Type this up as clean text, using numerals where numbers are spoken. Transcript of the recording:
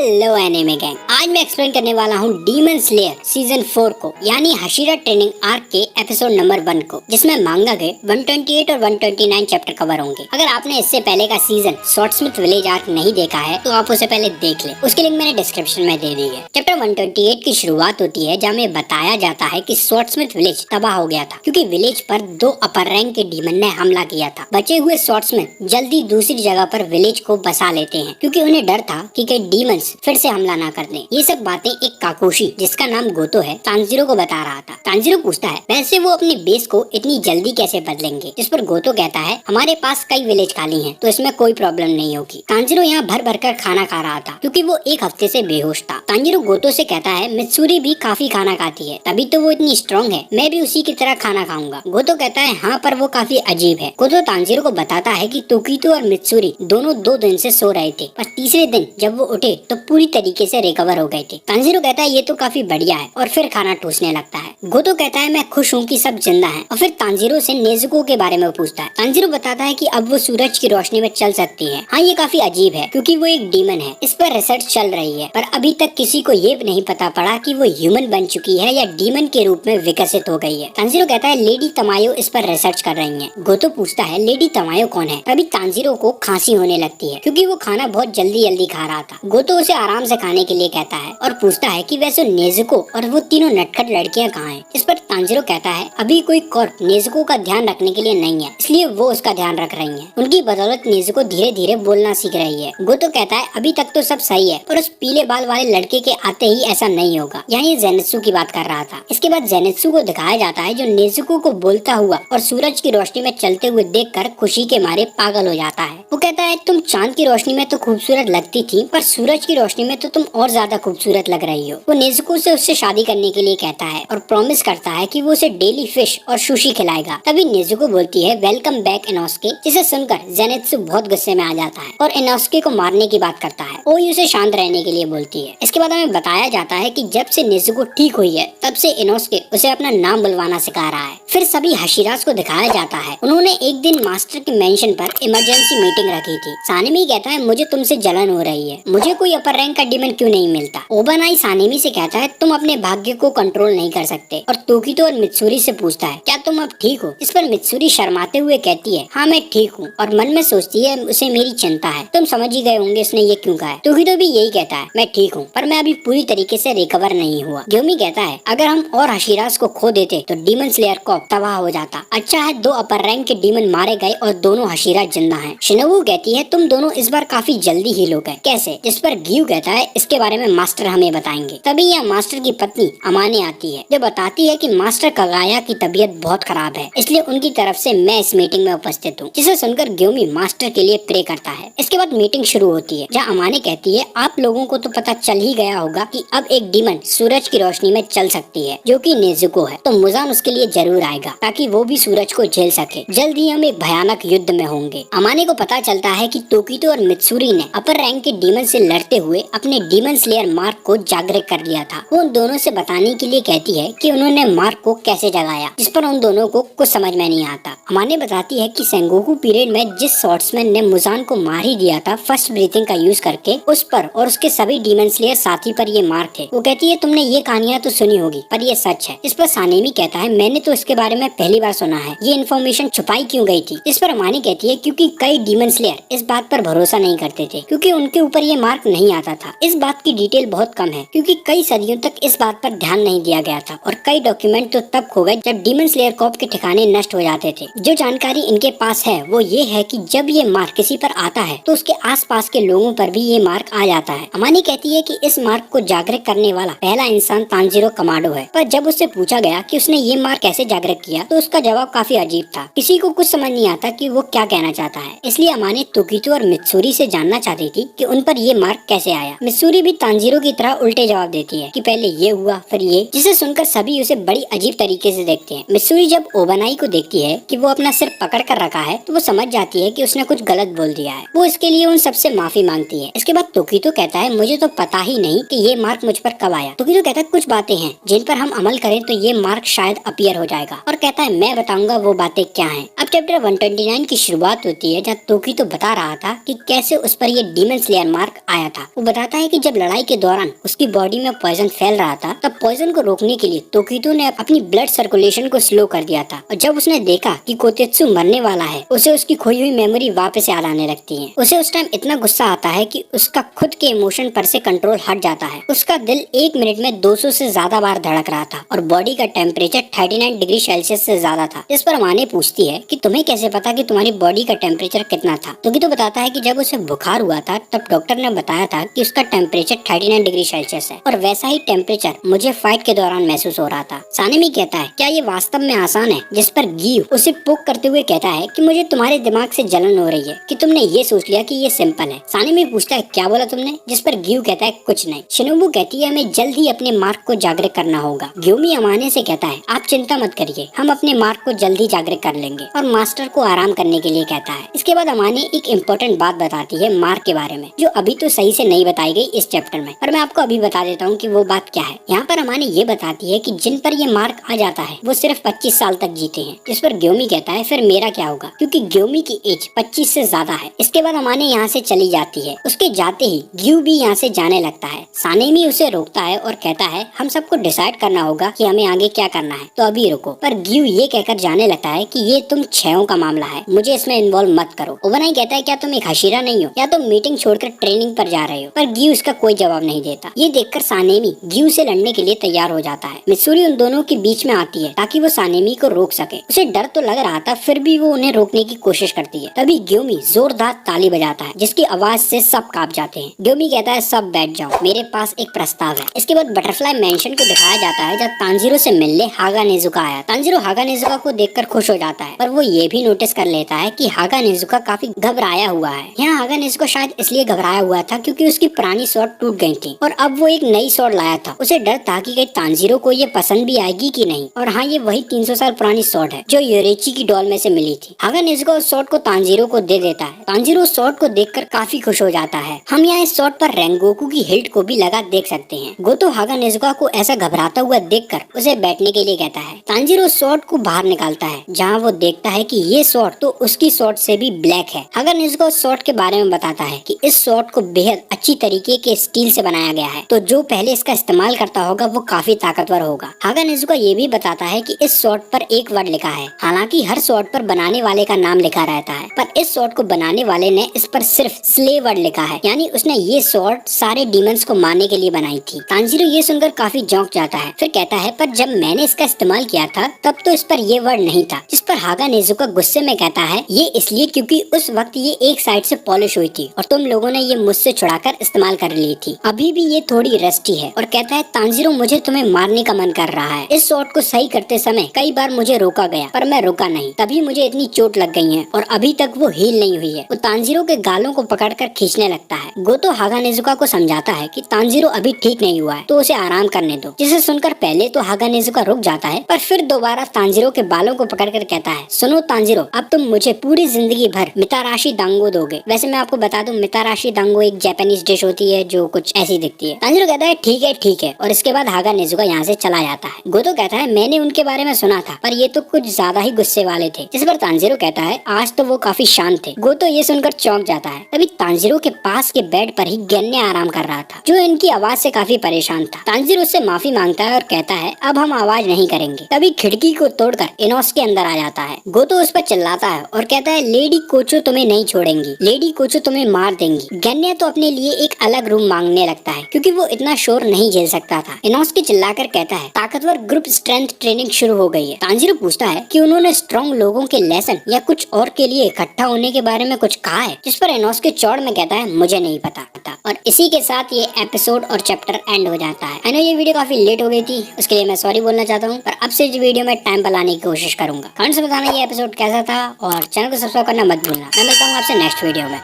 Hello anime gang, आज मैं explain करने वाला हूँ डीमन स्लेयर सीजन 4 को, यानी हशीरा ट्रेनिंग आर्क के एपिसोड नंबर 1 को, जिसमें मांगा के 128 और 129 चैप्टर कवर होंगे। अगर आपने इससे पहले का सीजन स्वॉर्डस्मिथ विलेज आर्क नहीं देखा है तो आप उसे पहले देख ले, उसकी लिंक मैंने डिस्क्रिप्शन में दे दी है। चैप्टर 128 की शुरुआत होती है जहाँ में बताया जाता है कि स्वॉर्डस्मिथ विलेज तबाह हो गया था क्योंकि विलेज पर 2 अपर रैंक के डीमन ने हमला किया था। बचे हुए स्वॉर्डस्मिथ जल्दी दूसरी जगह पर विलेज को बसा लेते हैं क्योंकि उन्हें डर था कि कई डीमंस फिर से हमला ना कर दें। ये सब बातें एक काकोशी जिसका नाम गोतो है तांजीरो को बता रहा था। तांजीरो पूछता है वैसे वो अपनी बेस को इतनी जल्दी कैसे बदलेंगे, जिस पर गोतो कहता है हमारे पास कई विलेज खाली हैं तो इसमें कोई प्रॉब्लम नहीं होगी। तांजीरो यहाँ भर भर कर खाना खा रहा था क्योंकि वो एक हफ्ते से बेहोश था। तांजीरो गोतो से कहता है मित्सुरी भी काफी खाना खाती है तभी तो वो इतनी स्ट्रॉन्ग है, मैं भी उसी की तरह खाना खाऊंगा। गोतो कहता है हाँ पर वो काफी अजीब है। गोतो तांजीरो को बताता है कि तोकितो और मित्सुरी दोनों 2 दिन से सो रहे थे पर तीसरे दिन जब वो उठे तो पूरी तरीके से रिकवर हो गए थे। तांजीरो कहता है ये तो काफी बढ़िया है और फिर खाना ठूसने लगता है। गोतो कहता है मैं खुश हूँ कि सब जिंदा हैं और फिर तांजीरो से नेजुको के बारे में पूछता है। तांजीरो बताता है कि अब वो सूरज की रोशनी में चल सकती है। हाँ ये काफी अजीब है क्योंकि वो एक डीमन है, इस पर रिसर्च चल रही है पर अभी तक किसी को ये नहीं पता पड़ा कि वो ह्यूमन बन चुकी है या डीमन के रूप में विकसित हो गई है। तांजीरो कहता है लेडी तमायो इस पर रिसर्च कर रही है। गोतो पूछता है लेडी तमायो कौन है। तभी तांजीरो को खांसी होने लगती है क्योंकि वो खाना बहुत जल्दी खा रहा था। गोतो उसे आराम से खाने के लिए कहता है और पूछता है कि वैसे नेजुको और वो तीनों नटखट लड़कियां कहाँ हैं। इस पर तांजीरो कहता है अभी कोई कॉर्प नेजुको का ध्यान रखने के लिए नहीं है इसलिए वो उसका ध्यान रख रही हैं। उनकी बदौलत नेजुको धीरे धीरे बोलना सीख रही है। गोतो कहता है अभी तक तो सब सही है पर उस पीले बाल वाले लड़के के आते ही ऐसा नहीं होगा। यहाँ ये जेनित्सु की बात कर रहा था। इसके बाद जेनित्सु को दिखाया जाता है जो नेजुको को बोलता हुआ और सूरज की रोशनी में चलते हुए देखकर खुशी के मारे पागल हो जाता है। वो कहता है तुम चांद की रोशनी में तो खूबसूरत लगती थी पर सूरज की रोशनी में तो तुम और ज्यादा खूबसूरत लग रही हो। वो नेजुको से उससे शादी करने के लिए कहता है और प्रॉमिस करता है कि वो उसे डेली फिश और सुशी खिलाएगा। तभी नेजुको बोलती है वेलकम बैक इनोस्के, जिसे सुनकर जेनित्सु बहुत गुस्से में आ जाता है और इनोस्के को मारने की बात करता है। ओई उसे शांत रहने के लिए बोलती है। इसके बाद हमें बताया जाता है कि जब से नेजुको ठीक हुई है तब से इनोस्के उसे अपना नाम बुलवाना सिखा रहा है। फिर सभी हशीरास को दिखाया जाता है। उन्होंने एक दिन मास्टर के मेंशन पर इमरजेंसी मीटिंग रखी थी। सानेमी कहता है मुझे तुमसे जलन हो रही है, मुझे कोई अपर रैंक का डीमन क्यों नहीं मिलता। ओबानाई सानेमी से कहता है तुम अपने भाग्य को कंट्रोल नहीं कर सकते और तोकितो और मित्सुरी से पूछता है क्या तुम अब ठीक हो। इस पर मित्सुरी शर्माते हुए कहती है हाँ मैं ठीक हूँ और मन में सोचती है उसे मेरी चिंता है। तुम समझ ही गए होंगे इसने ये क्यों कहा है। तोकितो भी यही कहता है मैं ठीक हूँ पर मैं अभी पूरी तरीके से रिकवर नहीं हुआ। ग्योमी कहता है अगर हम और हशीरास को खो देते तो डीमन स्लेयर को तबाह हो जाता। अच्छा है 2 अपर रैंक के डीमन मारे गए और दोनों हशीरा जिंदा हैं। शिनोबु कहती है तुम दोनों इस बार काफी जल्दी हील हो गए, कैसे। जिस पर ग्यू कहता है इसके बारे में मास्टर हमें बताएंगे। तभी यहाँ मास्टर की पत्नी अमाने आती है जो बताती है कि मास्टर कगाया की तबीयत बहुत खराब है इसलिए उनकी तरफ से मैं इस मीटिंग में उपस्थित हूँ। जिसे सुनकर ग्योमी मास्टर के लिए प्रे करता है। इसके बाद मीटिंग शुरू होती है जहाँ अमाने कहती है आप लोगों को तो पता चल ही गया होगा कि अब एक डीमन सूरज की रोशनी में चल सकती है जो कि नेजुको है, तो मुजान उसके लिए जरूर आएगा ताकि वो भी सूरज को झेल सके। जल्द ही हम एक भयानक युद्ध में होंगे। अमाने को पता चलता है कि तोकितो और मित्सुरी ने अपर रैंक के डीमन से लड़ते हुए अपने डीमन स्लेयर मार्क को जागृत कर लिया था। वो उन दोनों से बताने के लिए कहती है कि उन्होंने मार्क को कैसे जगाया, जिस पर उन दोनों को कुछ समझ में नहीं आता। अमाने बताती है कि सेंगोकू पीरियड में जिस स्वॉर्ड्समैन ने मुजान को मार ही दिया था फर्स्ट ब्रीथिंग का यूज करके, उस पर और उसके सभी डीमन स्लेयर साथी पर ये मार्क थे। वो कहती है तुमने ये कहानियां तो सुनी होगी पर ये सच है। इस पर सानेमी कहता है मैंने तो इसके बारे में पहली बार सुना है, ये इन्फॉर्मेशन छुपाई क्यों गई थी। इस पर अमानी कहती है क्योंकि कई डीमन स्लेयर इस बात पर भरोसा नहीं करते थे क्योंकि उनके ऊपर ये मार्क नहीं आता था। इस बात की डिटेल बहुत कम है क्योंकि कई सदियों तक इस बात पर ध्यान नहीं दिया गया था और कई डॉक्यूमेंट तो तब खो गए जब डीमन स्लेयर कॉर्प के ठिकाने नष्ट हो जाते थे। जो जानकारी इनके पास है वो ये है कि जब ये मार्क किसी पर आता है तो उसके आसपास के लोगों पर भी ये मार्क आ जाता है। अमानी कहती है कि इस मार्क को जागृत करने वाला पहला इंसान तांजीरो कमाडो है, पर जब उससे पूछा गया कि उसने ये मार्क कैसे जागृत किया तो उसका जवाब काफी अजीब था। किसी को कुछ समझ नहीं आता कि वो क्या कहना चाहता है। इसलिए अमाने तोकितो और मित्सुरी से जानना चाहती थी कि उन पर ये मार्क कैसे आया। मित्सुरी भी तांजीरो की तरह उल्टे जवाब देती है कि पहले ये हुआ फिर ये, जिसे सुनकर सभी उसे बड़ी अजीब तरीके से देखते हैं। मित्सुरी जब ओबानाई को देखती है कि वो अपना सिर पकड़ कर रखा है तो वो समझ जाती है कि उसने कुछ गलत बोल दिया है। वो इसके लिए उन सबसे माफी मांगती है। इसके बाद तोकितो कहता है मुझे तो पता ही नहीं कि ये मार्क मुझ पर कब आया। तोकितो कहता है कुछ बातें हैं जिन पर हम अमल करें तो ये मार्क शायद अपीयर हो जाएगा और कहता है मैं बताऊंगा वो बातें क्या हैं। अब चैप्टर 129 की शुरुआत होती है जहाँ तोकी तो बता रहा था कि कैसे उस पर ये डीमन स्लेयर मार्क आया था। वो बताता है कि जब लड़ाई के दौरान उसकी बॉडी में पॉइजन फैल रहा था तब पॉइजन को रोकने के लिए तोकीतो ने अपनी ब्लड सर्कुलेशन को स्लो कर दिया था, और जब उसने देखा कि कोतेत्सु मरने वाला है उसे उसकी खोई हुई मेमोरी वापस याद आने लगती है। उसे उस टाइम इतना गुस्सा आता है कि उसका खुद के इमोशन पर से कंट्रोल हट जाता है। उसका दिल 1 मिनट में 200 से ज्यादा बार धड़क रहा था और बॉडी का टेम्परेचर 39 डिग्री सेल्सियस से ज्यादा था। जिस पर माने पूछती है कि तुम्हें कैसे पता कि तुम्हारी बॉडी का टेम्परेचर कितना था। तो बताता है कि जब उसे बुखार हुआ था तब डॉक्टर ने बताया था कि उसका टेम्परेचर 39 डिग्री सेल्सियस है और वैसा ही टेम्परेचर मुझे फाइट के दौरान महसूस हो रहा था। सानेमी कहता है क्या ये वास्तव में आसान है, जिस पर गीव उसे पोक करते हुए कहता है कि मुझे तुम्हारे दिमाग से जलन हो रही है कि तुमने ये सोच लिया कि ये सिंपल है। सानेमी पूछता है क्या बोला तुमने, जिस पर गीव कहता है कुछ नहीं। शिनोबू कहती है हमें जल्द ही अपने मार्क को जागृत करना होगा। ग्योमी अमाने से कहता है आप चिंता मत करिए, हम अपने मार्क को जल्दी जागृत कर लेंगे, और मास्टर को आराम करने के लिए कहता है। इसके बाद अमाने एक इम्पोर्टेंट बात बताती है मार्क के बारे में, जो अभी तो सही से नहीं बताई गई इस चैप्टर में, और मैं आपको अभी बता देता हूँ कि वो बात क्या है। यहाँ पर अमाने ये बताती है कि जिन पर ये मार्क आ जाता है वो सिर्फ 25 साल तक जीते हैं। इस पर ग्योमी कहता है फिर मेरा क्या होगा, क्योंकि ग्योमी की एज 25 से ज्यादा है। इसके बाद अमाने यहाँ से चली जाती है। उसके जाते ही ग्यू भी यहाँ से जाने लगता है। सानेमी उसे रोकता है और कहता है हम सबको डिसाइड करना होगा कि हमें आगे क्या करना है, तो अभी रुको। पर ग्यू ये कहकर जाने लगता है कि ये तुम छयों का मामला है, मुझे इसमें इन्वॉल्व मत करो। ओबनाई कहता है क्या तुम एक हशीरा नहीं हो या तुम मीटिंग छोड़कर ट्रेनिंग पर जा रहे हो, पर ग्यू उसका कोई जवाब नहीं देता। ये देखकर सानेमी ग्यू से लड़ने के लिए तैयार हो जाता है। मित्सुरी उन दोनों के बीच में आती है ताकि वो सानेमी को रोक सके। उसे डर तो लग रहा था, फिर भी वो उन्हें रोकने की कोशिश करती है। तभी ग्योमी जोरदार ताली बजाता है जिसकी आवाज से सब कांप जाते हैं। ग्योमी कहता है सब बैठ जाओ, मेरे पास एक प्रस्ताव है। इसके बाद बटरफ्लाई मेंशन को दिखाया जाता है जब तांजीरो से मिलने हागा नेजुका आया। तांजीरो हागा नेजुका को देखकर खुश हो जाता है, पर वो ये भी नोटिस कर लेता है कि हागा नेजुका काफी घबराया हुआ है। यहाँ हागा नेजुका शायद इसलिए घबराया हुआ था क्योंकि उसकी पुरानी स्वॉर्ड टूट गई थी और अब वो एक नई स्वॉर्ड लाया था। उसे डर था कि कहीं तांजीरो को ये पसंद भी आएगी कि नहीं। और हाँ, ये वही 300 साल पुरानी स्वॉर्ड है जो योरेची की डॉल में से मिली थी। हागा नेजुका उस स्वॉर्ड को तांजीरो को दे देता है। तांजीरो उस स्वॉर्ड को देखकर काफी खुश हो जाता है। हम यहाँ इस स्वॉर्ड पर रेंगोकू की हिल्ट को भी लगा देख सकते हैं। गोतो हागा नेजुका को ऐसा घबराता हुआ देखकर उसे बैठने के लिए कहता है। तांजीरो स्वॉर्ड को बाहर निकालता है जहाँ वो देखता है कि ये स्वॉर्ड तो उसकी स्वॉर्ड से भी ब्लैक है। हागा नेजुका उस स्वॉर्ड के बारे में बताता है कि इस स्वॉर्ड को बेहद अच्छी तरीके के स्टील से बनाया गया है, तो जो पहले इसका इस्तेमाल करता होगा वो काफी ताकतवर होगा। हागा नेजुका ये भी बताता है कि इस स्वॉर्ड पर एक वर्ड लिखा है। हालांकि हर स्वॉर्ड पर बनाने वाले का नाम लिखा रहता है, पर इस स्वॉर्ड को बनाने वाले ने इस पर सिर्फ स्ले वर्ड लिखा है, यानी उसने ये स्वॉर्ड सारे डीमंस को मारने के लिए बनाई थी। तांजीरो ये सुनकर काफी चौंक जाता है, फिर कहता है पर जब मैंने इसका इस्तेमाल किया था तब तो इस पर ये वर्ड नहीं था। जिस पर हागा नेजुका गुस्से में कहता है ये इसलिए क्योंकि उस वक्त ये एक साइड से पॉलिश हुई थी और तुम लोगों ने ये मुझसे छुड़ाकर इस्तेमाल कर ली थी। अभी भी ये थोड़ी रस्टी है। और कहता है तांजीरो मुझे तुम्हें मारने का मन कर रहा है। इस स्वॉर्ड को सही करते समय कई बार मुझे रोका गया पर मैं रुका नहीं, तभी मुझे इतनी चोट लग गई है और अभी तक वो हील नहीं हुई है। वो तांजीरो के गालों को पकड़कर खींचने लगता है। गोतो हागा नेजुका को समझाता है कि तांजीरो अभी ठीक नहीं हुआ है तो उसे आराम करने दो, जिसे सुनकर पहले तो हागा नेजुका रुक जाता है, पर फिर दोबारा तांजीरो के बालों को पकड़कर कहता है सुनो तांजीरो, अब तुम मुझे पूरी जिंदगी भर मिताराशी दांगो दोगे। वैसे मैं आपको बता दूं मिताराशी दांगो एक जापानीज डिश होती है जो कुछ ऐसी दिखती है। तांजीरो कहता है ठीक है, और इसके बाद हागा नेजुका यहाँ से चला जाता है। गोतो कहता है मैंने उनके बारे में सुना था पर ये तो कुछ ज्यादा ही गुस्से वाले थे। जिस पर तांजीरो कहता है आज तो वो काफी शांत थे। गोतो ये सुनकर चौंक जाता है। तभी तांजीरो के पास के बेड पर ही गेन्ने आराम कर रहा था, जो इनकी आवाज से काफी परेशान था। तांजीरो उससे माफी मांगता है और कहता है अब हम आवाज नहीं करेंगे। तभी खिड़की को तोड़कर इनोसके अंदर आ जाता है। गोतो उस पर चिल्लाता है और कहता है लेडी कोचो तुम्हें नहीं छोड़ेंगी, लेडी कोचो तुम्हें मार देंगी। गेन्ने तो अपने लिए एक अलग रूम मांगने लगता है क्योंकि वो इतना शोर नहीं झेल सकता था। इनोसके चिल्लाकर कहता है ताकतवर ग्रुप स्ट्रेंथ ट्रेनिंग शुरू हो गई है। तांजीरो पूछता है कि उन्होंने स्ट्रॉन्ग लोगों के लेसन या कुछ और के लिए इकट्ठा होने के बारे में कुछ कहा है, जिस पर इनोसके चौड़ में कहता है मुझे नहीं पता। और इसी के साथ ये एपिसोड और चैप्टर एंड हो जाता है। आई नो ये वीडियो काफी लेट हो गई थी, उसके लिए मैं सॉरी बोलना चाहता हूँ, पर अब से इस वीडियो में टाइम पर लाने की कोशिश करूंगा। कमेंट्स में बताना ये एपिसोड कैसा था और चैनल को सब्सक्राइब करना मत भूलना। मैं मिलता हूँ आपसे नेक्स्ट वीडियो में।